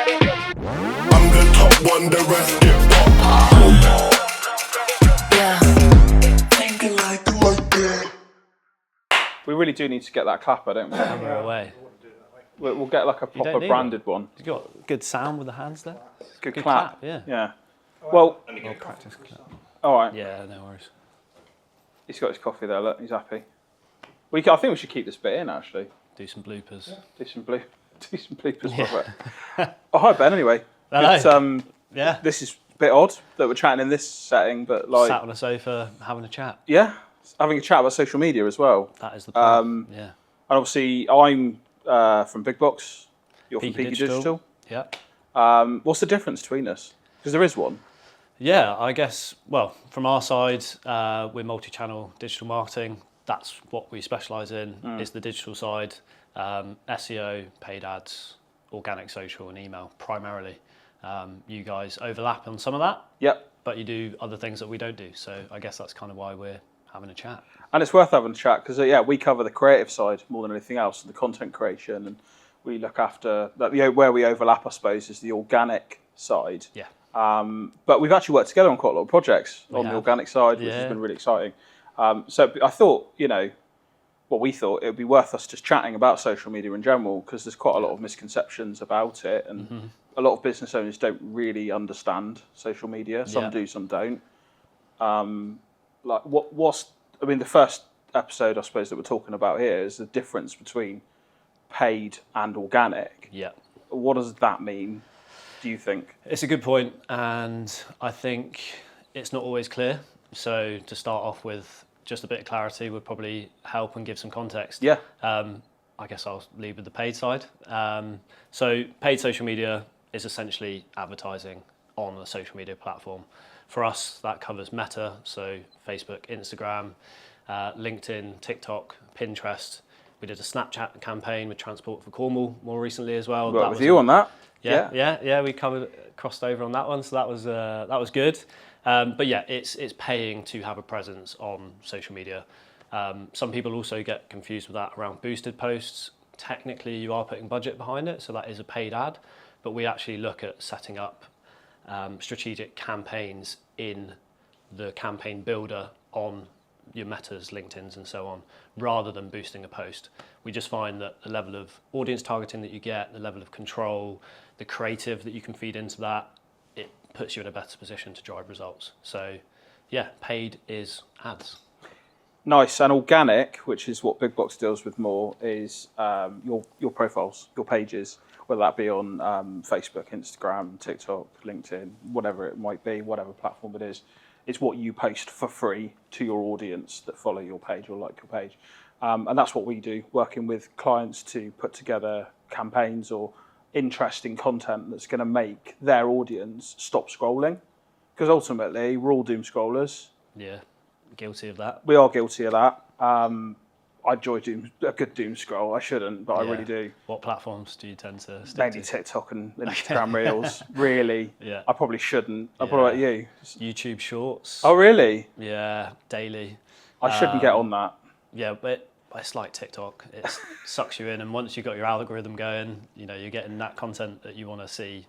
I'm the top one, the rest get popped. Thinking like that. We really do need to get that clapper, don't we? Hammer away. We'll get like a proper branded one. You got good sound with the hands there. Good clap. Yeah. Yeah. Well, Practice clap. all right. Yeah, no worries. He's got his coffee there. Look, he's happy. I think we should keep this bit in actually. Do some bloopers. Do some bloopers. Yeah. Oh, hi Ben. Anyway, Hello. Yeah. This is a bit odd that we're chatting in this setting, but like sat on a sofa having a chat. Yeah, having a chat about social media as well. That is the plan. Yeah. And obviously, I'm from Bigbox. You're from Peaky Digital. Yeah. What's the difference between us? Because there is one. Yeah, I guess. Well, from our side, we're multi-channel digital marketing. That's what we specialise in. Is the digital side, SEO, paid ads, organic social, and email primarily. You guys overlap on some of that. Yep. But you do other things that we don't do. So I guess that's kind of why we're having a chat. And it's worth having a chat because we cover the creative side more than anything else, the content creation, and we look after that. Where we overlap, I suppose, is the organic side. Yeah. But we've actually worked together on quite a lot of projects on the organic side, which has been really exciting. So I thought, we thought it would be worth us just chatting about social media in general because there's quite a lot of misconceptions about it, and a lot of business owners don't really understand social media. Some do, some don't. The first episode, I suppose, that we're talking about here is the difference between paid and organic. Yeah. What does that mean, do you think? It's a good point, and I think it's not always clear. So to start off with, just a bit of clarity would probably help and give some context. Yeah. I guess I'll lead with the paid side. So paid social media is essentially advertising on a social media platform. For us, that covers Meta, so Facebook, Instagram, LinkedIn, TikTok, Pinterest. We did a Snapchat campaign with Transport for Cornwall more recently as well. Worked with you on that. Yeah. We crossed over on that one, so that was good. But yeah, it's paying to have a presence on social media. Some people also get confused with that around boosted posts. Technically, you are putting budget behind it, so that is a paid ad. But we actually look at setting up strategic campaigns in the campaign builder on your Metas, LinkedIn's and so on, rather than boosting a post. We just find that the level of audience targeting that you get, the level of control, the creative that you can feed into that, it puts you in a better position to drive results. So yeah, paid is ads. Nice. And organic, which is what Bigbox deals with more, is your profiles, your pages, whether that be on Facebook, Instagram, TikTok, LinkedIn, whatever it might be, whatever platform it is. It's what you post for free to your audience that follow your page or like your page. And that's what we do, working with clients to put together campaigns or interesting content that's going to make their audience stop scrolling. Because ultimately, we're all doom scrollers. Yeah, guilty of that. We are guilty of that. I enjoy a good doom scroll. I shouldn't, but I really do. What platforms do you tend to stick Mainly to? TikTok and Instagram Reels. Really. Yeah. I probably shouldn't. What about you? YouTube Shorts. Oh, really? Yeah, daily. I shouldn't get on that. Yeah, but it's like TikTok. It sucks you in, and once you've got your algorithm going, you're getting that content that you want to see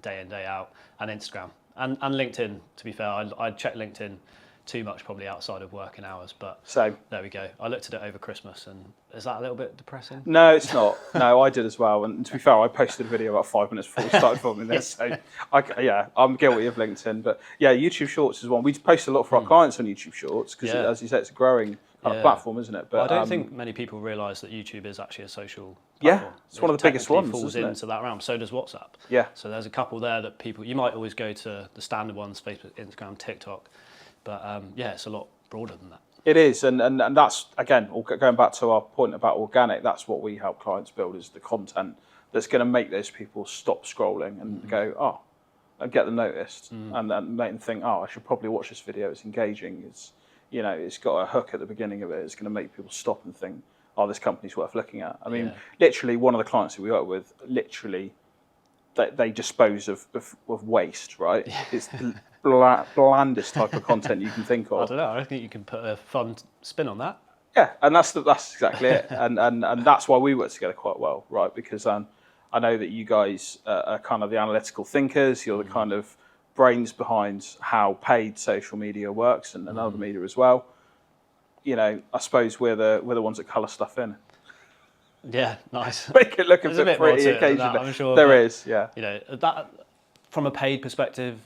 day in, day out, and Instagram. And LinkedIn, to be fair. I check LinkedIn too much probably outside of working hours, but there we go. I looked at it over Christmas, and is that a little bit depressing? No, it's not. No, I did as well. And to be fair, I posted a video about 5 minutes before we started filming this. So, I'm guilty of LinkedIn. But yeah, YouTube Shorts is one. We post a lot for our clients on YouTube Shorts because, as you said, it's a growing kind of platform, isn't it? But I don't think many people realise that YouTube is actually a social platform. Yeah, it's one of the biggest ones, falls isn't it? into that realm. So does WhatsApp. Yeah. So there's a couple there that you might always go to the standard ones, Facebook, Instagram, TikTok. But it's a lot broader than that. It is, and that's, again, going back to our point about organic, that's what we help clients build, is the content that's going to make those people stop scrolling and go, and get them noticed, and then make them think, I should probably watch this video, it's engaging, it's got a hook at the beginning of it, it's going to make people stop and think, this company's worth looking at. I mean, literally, one of the clients that we work with, they dispose of waste, right? Yeah. It's the blandest type of content you can think of. I don't know. I think you can put a fun spin on that. Yeah, and that's exactly it. And that's why we work together quite well, right? Because I I know that you guys are kind of the analytical thinkers. You're the kind of brains behind how paid social media works and other media as well. I suppose we're the ones that colour stuff in. Yeah, nice. Make it look a There's bit pretty more to it than that, occasionally. I'm sure. There is, yeah. That from a paid perspective,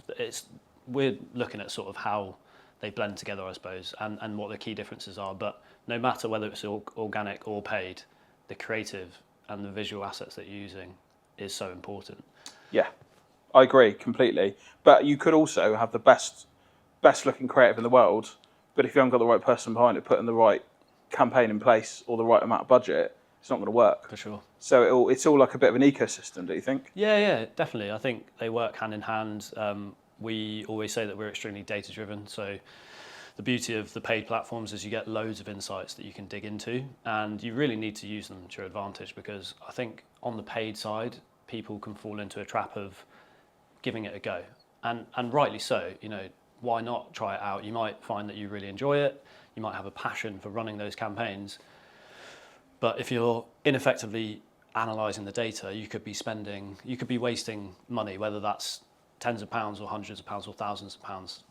we're looking at sort of how they blend together, I suppose, and what the key differences are. But no matter whether it's organic or paid, the creative and the visual assets that you're using is so important. Yeah, I agree completely. But you could also have the best looking creative in the world, but if you haven't got the right person behind it, putting the right campaign in place or the right amount of budget, it's not going to work. For sure. So it's all like a bit of an ecosystem, do you think? Yeah, definitely. I think they work hand in hand. We always say that we're extremely data driven. So the beauty of the paid platforms is you get loads of insights that you can dig into, and you really need to use them to your advantage, because I think on the paid side, people can fall into a trap of giving it a go. And rightly so. Why not try it out? You might find that you really enjoy it. You might have a passion for running those campaigns. But if you're ineffectively analysing the data, you could be wasting money, whether that's tens of pounds or hundreds of pounds or thousands of pounds,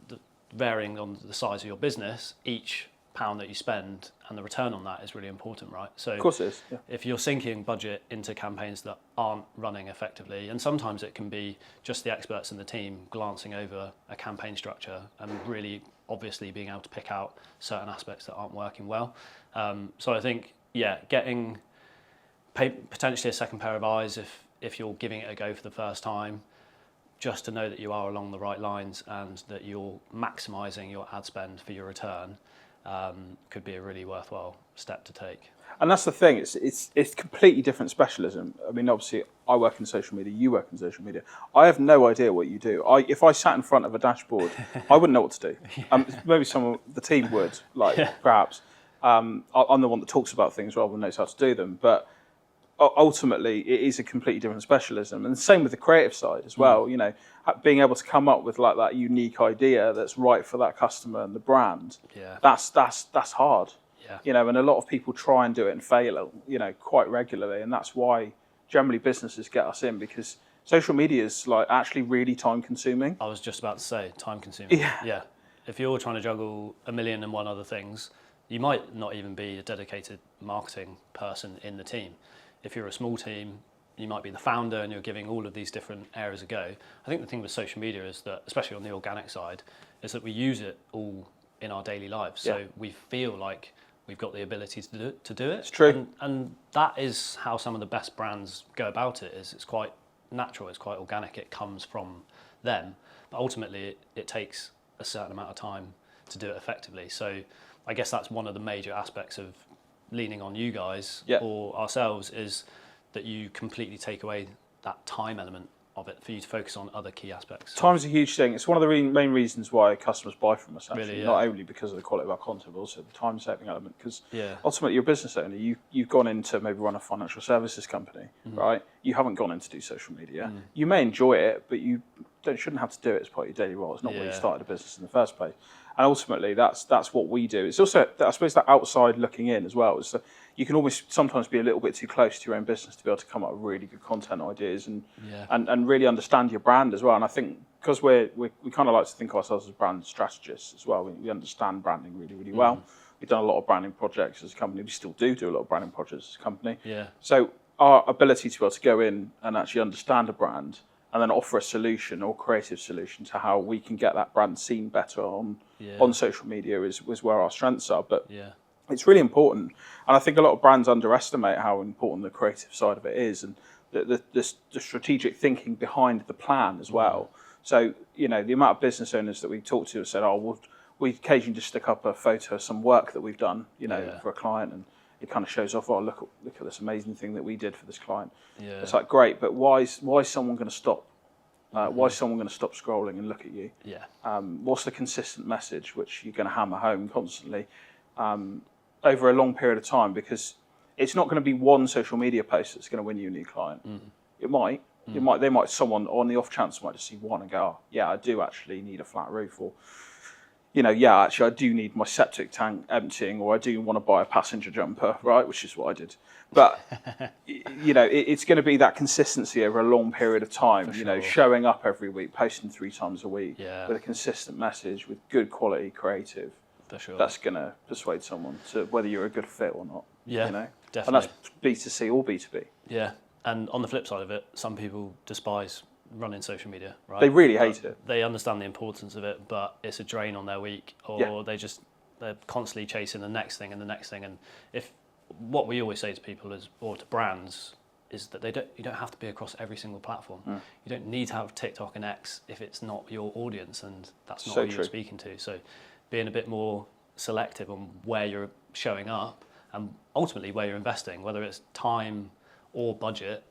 varying on the size of your business. Each pound that you spend and the return on that is really important, right? So of course it is. Yeah. If you're sinking budget into campaigns that aren't running effectively, and sometimes it can be just the experts in the team glancing over a campaign structure and really obviously being able to pick out certain aspects that aren't working well. So I think, getting potentially a second pair of eyes if you're giving it a go for the first time, just to know that you are along the right lines and that you're maximising your ad spend for your return, could be a really worthwhile step to take. And that's the thing, it's completely different specialism. I mean, obviously, I work in social media, you work in social media. I have no idea what you do. If I sat in front of a dashboard, I wouldn't know what to do. Maybe the team would, perhaps. I'm the one that talks about things rather than knows how to do them. But ultimately, it is a completely different specialism. And the same with the creative side as well. Being able to come up with that unique idea that's right for that customer and the brand. Yeah. That's hard. Yeah. And a lot of people try and do it and fail, quite regularly, and that's why generally businesses get us in, because social media is actually really time consuming. I was just about to say time consuming. Yeah. If you're trying to juggle 1,000,001 other things, you might not even be a dedicated marketing person in the team. If you're a small team, you might be the founder and you're giving all of these different areas a go. I think the thing with social media is that, especially on the organic side, is that we use it all in our daily lives. So we feel like we've got the ability to do it. It's true. And that is how some of the best brands go about it. It's quite natural, it's quite organic, it comes from them. But ultimately, it takes a certain amount of time to do it effectively. So I guess that's one of the major aspects of leaning on you guys or ourselves, is that you completely take away that time element of it for you to focus on other key aspects. Time's a huge thing. It's one of the main reasons why customers buy from us, actually. Really, Not only because of the quality of our content, but also the time-saving element. Because Yeah. ultimately, you're a business owner. You've gone in to maybe run a financial services company, right? You haven't gone in to do social media. You may enjoy it, but you shouldn't have to do it as part of your daily role. It's not why you started a business in the first place. And ultimately, that's what we do. It's also, I suppose, that outside looking in as well. Is that you can almost sometimes be a little bit too close to your own business to be able to come up with really good content ideas and really understand your brand as well. And I think because we kind of like to think of ourselves as brand strategists as well. We understand branding really, really well. We've done a lot of branding projects as a company. We still do a lot of branding projects as a company. Yeah. So our ability to be able to go in and actually understand a brand and then offer a solution or creative solution to how we can get that brand seen better on social media is where our strengths are. But it's really important. And I think a lot of brands underestimate how important the creative side of it is, and the strategic thinking behind the plan as well. So, the amount of business owners that we talk to have said, we occasionally just stick up a photo of some work that we've done, for a client, and it kind of shows off, look at this amazing thing that we did for this client. Yeah. It's great, but why is someone going to stop? Why is someone going to stop scrolling and look at you? Yeah. What's the consistent message which you're going to hammer home constantly over a long period of time? Because it's not going to be one social media post that's going to win you a new client. It might. Someone on the off chance might just see one and go, I do actually need a flat roof, or yeah, actually I do need my septic tank emptying, or I do want to buy a passenger jumper, right? Which is what I did. But, it's going to be that consistency over a long period of time, showing up every week, posting 3 times a week with a consistent message, with good quality creative. For sure. That's going to persuade someone to whether you're a good fit or not. Yeah, definitely. And that's B2C or B2B. Yeah, and on the flip side of it, some people despise running social media, right? They really hate it. They understand the importance of it, but it's a drain on their week, or they're constantly chasing the next thing and the next thing. And if what we always say to people or to brands is that you don't have to be across every single platform. You don't need to have TikTok and X if it's not your audience and that's not who you're speaking to. So being a bit more selective on where you're showing up and ultimately where you're investing, whether it's time or budget,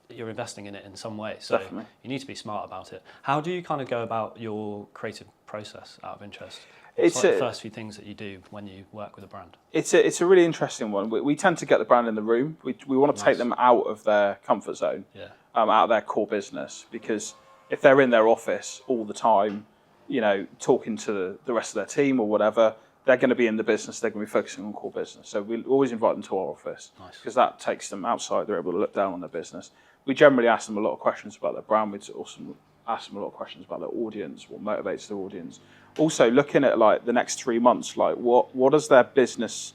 you're investing in it in some way. So Definitely. You need to be smart about it. How do you kind of go about your creative process out of interest? It's What's like the first few things that you do when you work with a brand? It's a really interesting one. We tend to get the brand in the room. We want to take them out of their comfort zone, out of their core business, because if they're in their office all the time, talking to the rest of their team or whatever, they're going to be in the business. They're going to be focusing on core business. So we always invite them to our office because that takes them outside. They're able to look down on their business. We generally ask them a lot of questions about their brand. We also ask them a lot of questions about their audience, what motivates their audience. Also, looking at like the next 3 months, like what are their business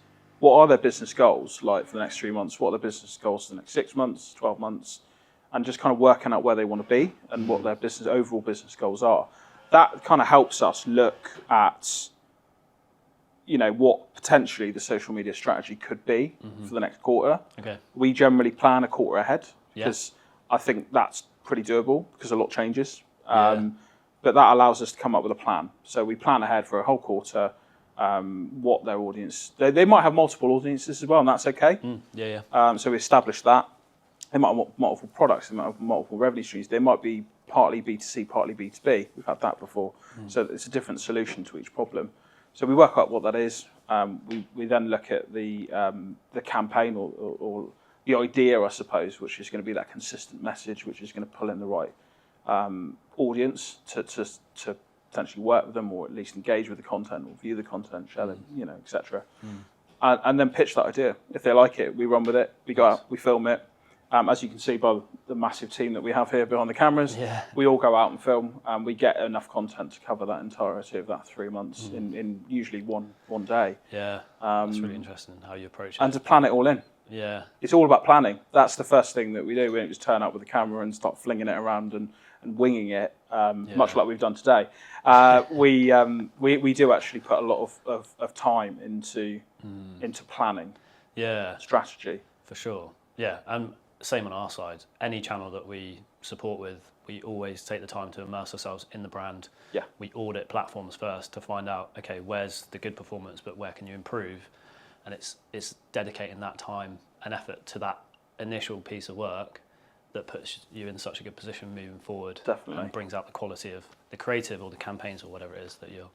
goals like for the next 3 months? What are their business goals for the next 6 months, 12 months, and just kind of working out where they want to be and what their overall business goals are. That kind of helps us look at what potentially the social media strategy could be for the next quarter. Okay. We generally plan a quarter ahead because I think that's pretty doable because a lot changes. But that allows us to come up with a plan. So we plan ahead for a whole quarter, what their audience... They might have multiple audiences as well, and that's okay. So we establish that. They might have multiple products, they might have multiple revenue streams. They might be partly B2C, partly B2B. We've had that before. So it's a different solution to each problem. So we work out what that is. We then look at the campaign or the idea, I suppose, which is going to be that consistent message, which is going to pull in the right audience to potentially work with them, or at least engage with the content, or view the content, share it, etc. And then pitch that idea. If they like it, we run with it. We go out, we film it. As you can see by the massive team that we have here behind the cameras, we all go out and film, and we get enough content to cover that entirety of that 3 months in usually one day. Yeah, that's really interesting how you approach it. And to plan it all in. Yeah. It's all about planning. That's the first thing that we do. We don't just turn up with a camera and start flinging it around and winging it, much like we've done today. We do actually put a lot of time into planning. Yeah. Strategy. For sure. Yeah, and same on our side. Any channel that we support with, we always take the time to immerse ourselves in the brand. Yeah. We audit platforms first to find out, okay, where's the good performance, but where can you improve? And it's dedicating that time and effort to that initial piece of work that puts you in such a good position moving forward. Definitely. And brings out the quality of the creative or the campaigns or whatever it is that you're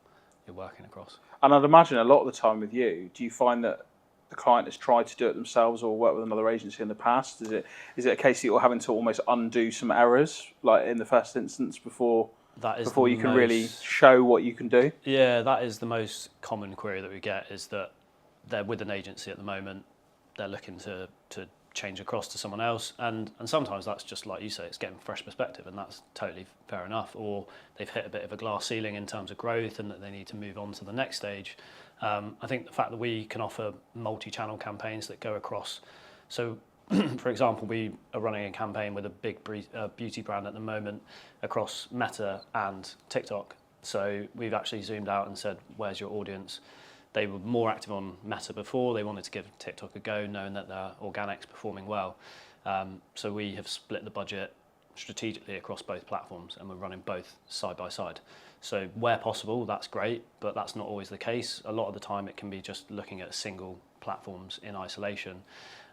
working across. And I'd imagine a lot of the time with you, do you find that the client has tried to do it themselves or work with another agency in the past? Is it a case that you're having to almost undo some errors, like in the first instance, before you can really show what you can do? Yeah, that is the most common query that we get, is that they're with an agency at the moment, they're looking to change across to someone else, and sometimes that's just like you say, it's getting fresh perspective, and that's totally fair enough. Or they've hit a bit of a glass ceiling in terms of growth and that they need to move on to the next stage. I think the fact that we can offer multi-channel campaigns that go across. So, for example, we are running a campaign with a big beauty brand at the moment across Meta and TikTok. So we've actually zoomed out and said, where's your audience? They were more active on Meta before. They wanted to give TikTok a go, knowing that their organic's performing well. So we have split the budget strategically across both platforms, and we're running both side by side. So where possible, that's great, but that's not always the case. A lot of the time it can be just looking at single platforms in isolation.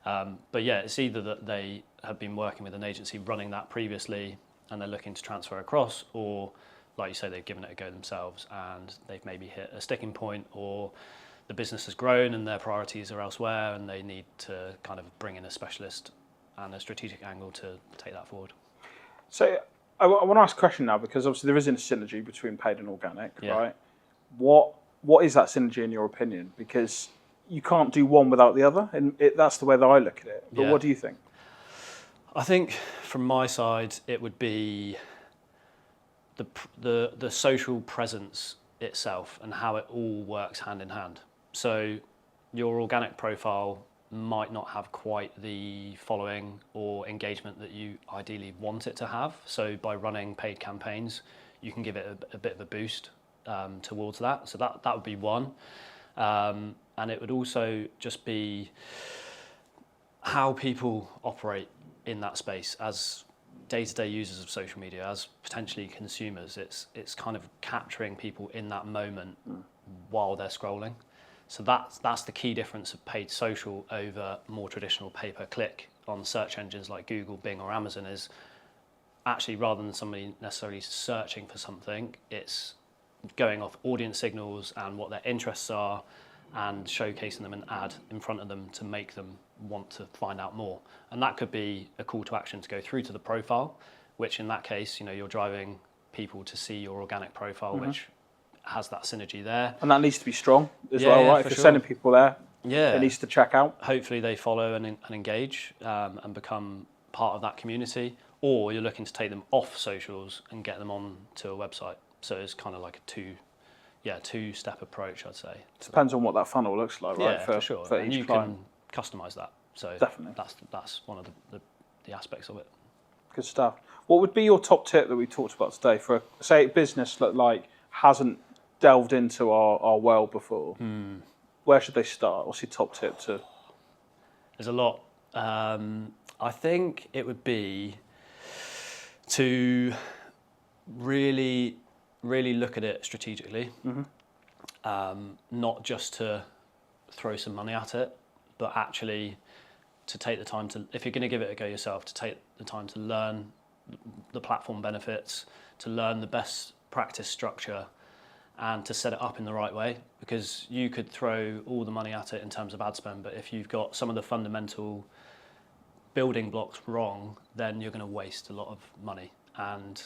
But yeah, it's either that they have been working with an agency running that previously and they're looking to transfer across, or like you say, they've given it a go themselves and they've maybe hit a sticking point, or the business has grown and their priorities are elsewhere and they need to kind of bring in a specialist and a strategic angle to take that forward. So I want to ask a question now, because obviously there isn't a synergy between paid and organic, right? what is that synergy in your opinion? Because you can't do one without the other, and that's the way that I look at it. But Yeah. what do you think? I think from my side, it would be the social presence itself and how it all works hand in hand. So your organic profile might not have quite the following or engagement that you ideally want it to have. So by running paid campaigns, you can give it a bit of a boost towards that. So that would be one. And it would also just be how people operate in that space as day-to-day users of social media, as potentially consumers. It's kind of capturing people in that moment while they're scrolling. So that's the key difference of paid social over more traditional pay-per-click on search engines like Google, Bing or Amazon is actually rather than somebody necessarily searching for something, it's going off audience signals and what their interests are and showcasing them an ad in front of them to make them want to find out more. And that could be a call to action to go through to the profile, which in that case, you're driving people to see your organic profile, which has that synergy there. And that needs to be strong as well, right? If you're sending people there, it needs to check out. Hopefully they follow and engage and become part of that community, or you're looking to take them off socials and get them on to a website. So it's kind of like a two-step approach, I'd say. Depends on what that funnel looks like, right? Yeah, for sure. For and each you client. can customize that. So definitely, that's one of the aspects of it. Good stuff. What would be your top tip that we talked about today for, say, a business that like hasn't delved into our world before? Where should they start? What's your top tip to? There's a lot. I think it would be to really look at it strategically, not just to throw some money at it, but actually to take the time to, if you're going to give it a go yourself, to take the time to learn the platform benefits, to learn the best practice structure, and to set it up in the right way. Because you could throw all the money at it in terms of ad spend, but if you've got some of the fundamental building blocks wrong, then you're going to waste a lot of money. And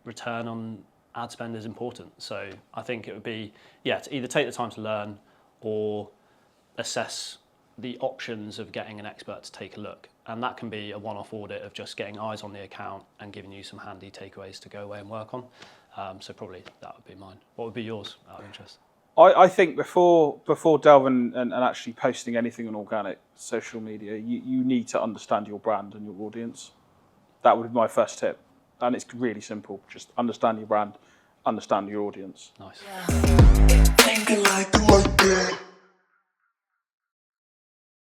return on ad spend is important. So I think it would be, to either take the time to learn or assess the options of getting an expert to take a look. And that can be a one-off audit of just getting eyes on the account and giving you some handy takeaways to go away and work on. So probably that would be mine. What would be yours out of interest? I think before delving and actually posting anything on organic social media, you need to understand your brand and your audience. That would be my first tip. And it's really simple. Just understand your brand, understand your audience. Nice. Think it like that.